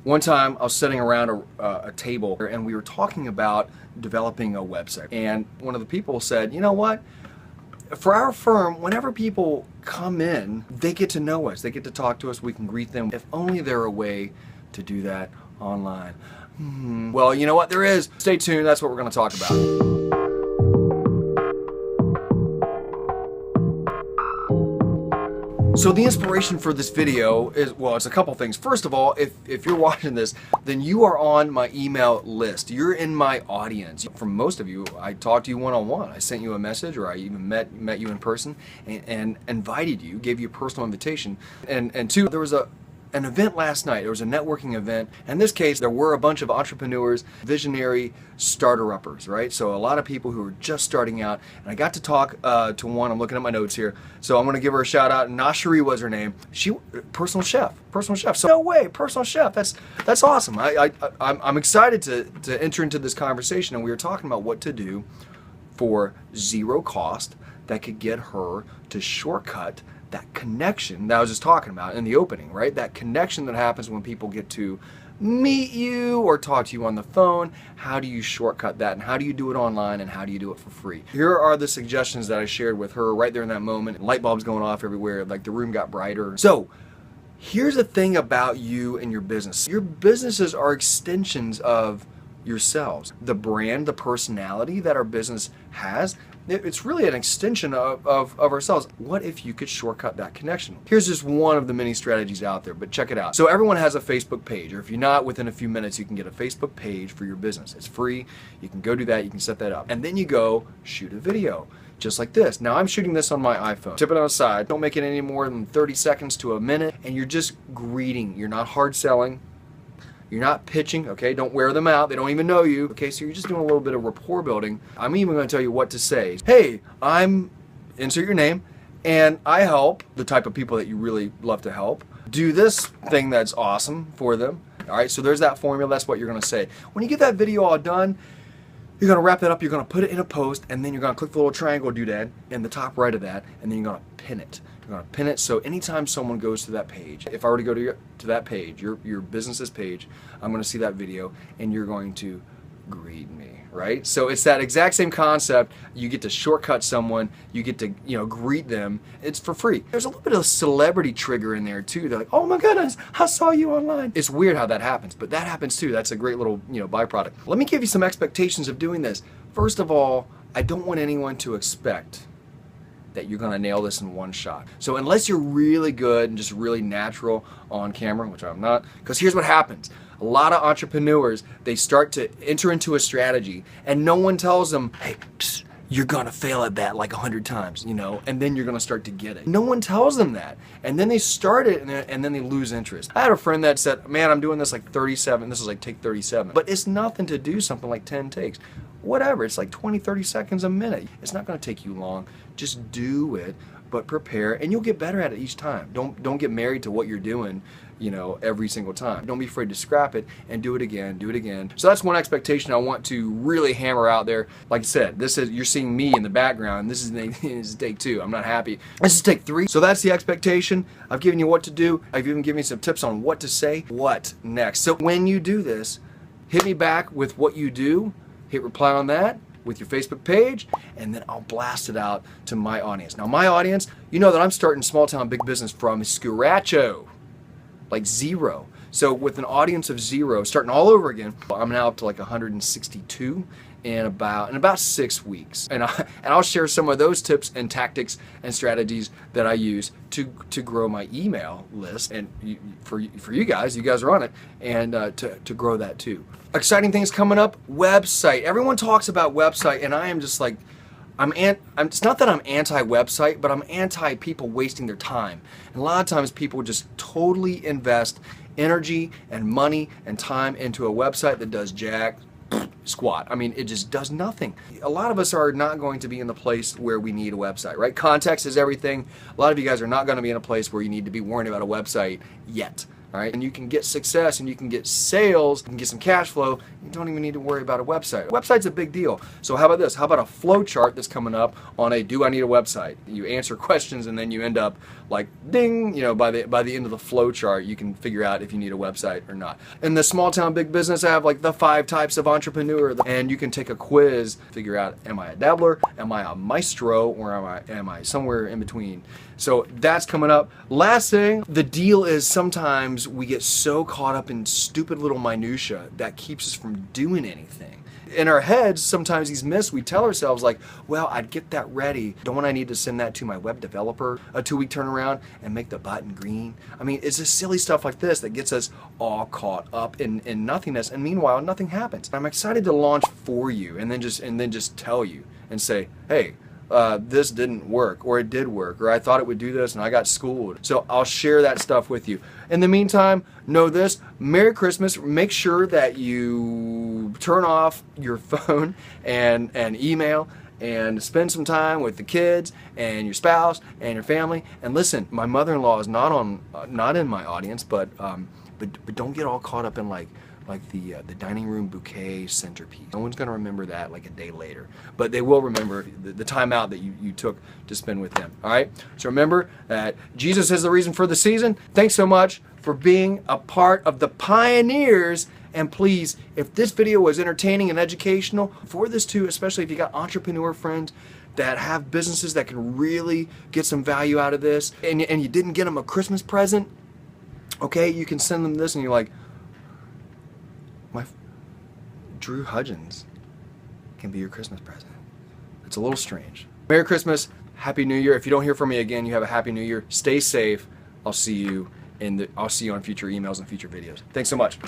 One time I was sitting around a table and we were talking about developing a website, and one of the people said, you know what, for our firm, whenever people come in, they get to know us, they get to talk to us, we can greet them. If only there were a way to do that online. Well, you know what, there is. Stay tuned, that's what we're going to talk about. So the inspiration for this video is, well, it's a couple things. First of all, if you're watching this, then you are on my email list. You're in my audience. For most of you, I talked to you one-on-one. I sent you a message, or I even met you in person and invited you, gave you a personal invitation. And two, there was an event last night. There was a networking event. In this case, there were a bunch of entrepreneurs, visionary starter-uppers, right? So a lot of people who were just starting out. And I got to talk to one. I'm looking at my notes here. So I'm going to give her a shout out. Nashari was her name. She, personal chef. So no way, personal chef. That's awesome. I'm excited to enter into this conversation. And we were talking about what to do for zero cost that could get her to shortcut that connection that I was just talking about in the opening, right? That connection that happens when people get to meet you or talk to you on the phone. How do you shortcut that, and how do you do it online, and how do you do it for free? Here are the suggestions that I shared with her right there in that moment. Light bulbs going off everywhere, like the room got brighter. So here's the thing about you and your business. Your businesses are extensions of yourselves. The brand, the personality that our business has, it's really an extension of ourselves. What if you could shortcut that connection? Here's just one of the many strategies out there, but check it out. So everyone has a Facebook page, or if you're not, within a few minutes you can get a Facebook page for your business. It's free. You can go do that. You can set that up. And then you go shoot a video. Just like this. Now I'm shooting this on my iPhone. Tip it on the side. Don't make it any more than 30 seconds to a minute. And you're just greeting. You're not hard selling. You're not pitching, okay? Don't wear them out. They don't even know you. Okay, so you're just doing a little bit of rapport building. I'm even going to tell you what to say. Hey, I'm, insert your name, and I help the type of people that you really love to help do this thing that's awesome for them. All right, so there's that formula. That's what you're going to say. When you get that video all done, you're going to wrap it up. You're going to put it in a post, and then you're going to click the little triangle doodad in the top right of that, and then you're going to pin it. You're going to pin it, so anytime someone goes to that page, if I were to go to that page, your business's page, I'm going to see that video, and you're going to greet me, right? So it's that exact same concept. You get to shortcut someone, you get to greet them. It's for free. There's a little bit of celebrity trigger in there too. They're like, oh my goodness, I saw you online. It's weird how that happens, but that happens too. That's a great little byproduct. Let me give you some expectations of doing this. First of all, I don't want anyone to expect that you're going to nail this in one shot. So unless you're really good and just really natural on camera, which I'm not, because here's what happens. A lot of entrepreneurs, they start to enter into a strategy and no one tells them, hey, psst, you're going to fail at that like 100 times, and then you're going to start to get it. No one tells them that. And then they start it and then they lose interest. I had a friend that said, man, I'm doing this like 37. This is like take 37. But it's nothing to do something like 10 takes. Whatever, it's like 20, 30 seconds a minute. It's not going to take you long. Just do it, but prepare, and you'll get better at it each time. Don't get married to what you're doing, every single time. Don't be afraid to scrap it and do it again, do it again. So that's one expectation I want to really hammer out there. Like I said, you're seeing me in the background. This is take 2. I'm not happy. This is take 3. So that's the expectation. I've given you what to do. I've even given you some tips on what to say. What next? So when you do this, hit me back with what you do. Hit reply on that with your Facebook page, and then I'll blast it out to my audience. Now my audience, you know that I'm starting small town big business from scratcho, like 0. So with an audience of 0, starting all over again, I'm now up to like 162 in about 6 weeks. And I'll share some of those tips and tactics and strategies that I use to grow my email list, and for you guys are on it, and to grow that too. Exciting things coming up. Website. Everyone talks about website, and I am just like, it's not that I'm anti-website, but I'm anti-people wasting their time. And a lot of times people just totally invest energy and money and time into a website that does jack squat. I mean, it just does nothing. A lot of us are not going to be in the place where we need a website, right? Context is everything. A lot of you guys are not going to be in a place where you need to be worrying about a website yet. All right, and you can get success and you can get sales, you can get some cash flow. You don't even need to worry about a website. A website's a big deal. So how about this? How about a flow chart that's coming up on a do I need a website? You answer questions and then you end up like ding, you know, by the end of the flow chart, you can figure out if you need a website or not. In the small town big business, I have like the 5 types of entrepreneur, and you can take a quiz, figure out, am I a dabbler, am I a maestro, or am I somewhere in between? So that's coming up. Last thing, the deal is sometimes we get so caught up in stupid little minutia that keeps us from doing anything. In our heads, sometimes these myths, we tell ourselves like, well, I'd get that ready. Don't I need to send that to my web developer, a 2-week turnaround, and make the button green? I mean, it's just silly stuff like this that gets us all caught up in nothingness, and meanwhile, nothing happens. I'm excited to launch for you and then just tell you and say, hey, this didn't work, or it did work, or I thought it would do this and I got schooled. So I'll share that stuff with you. In the meantime, know this, Merry Christmas. Make sure that you turn off your phone and email and spend some time with the kids and your spouse and your family. And listen, my mother-in-law is not in my audience, but don't get all caught up in like the dining room bouquet centerpiece. No one's going to remember that like a day later, but they will remember the time out that you took to spend with them. All right, so remember that Jesus is the reason for the season. Thanks so much for being a part of the pioneers. And please, if this video was entertaining and educational, for this too, especially if you got entrepreneur friends that have businesses that can really get some value out of this, and you didn't get them a Christmas present, okay, you can send them this and you're like, Drew Hudgens can be your Christmas present. It's a little strange. Merry Christmas, Happy New Year. If you don't hear from me again, you have a Happy New Year. Stay safe. I'll see you on future emails and future videos. Thanks so much.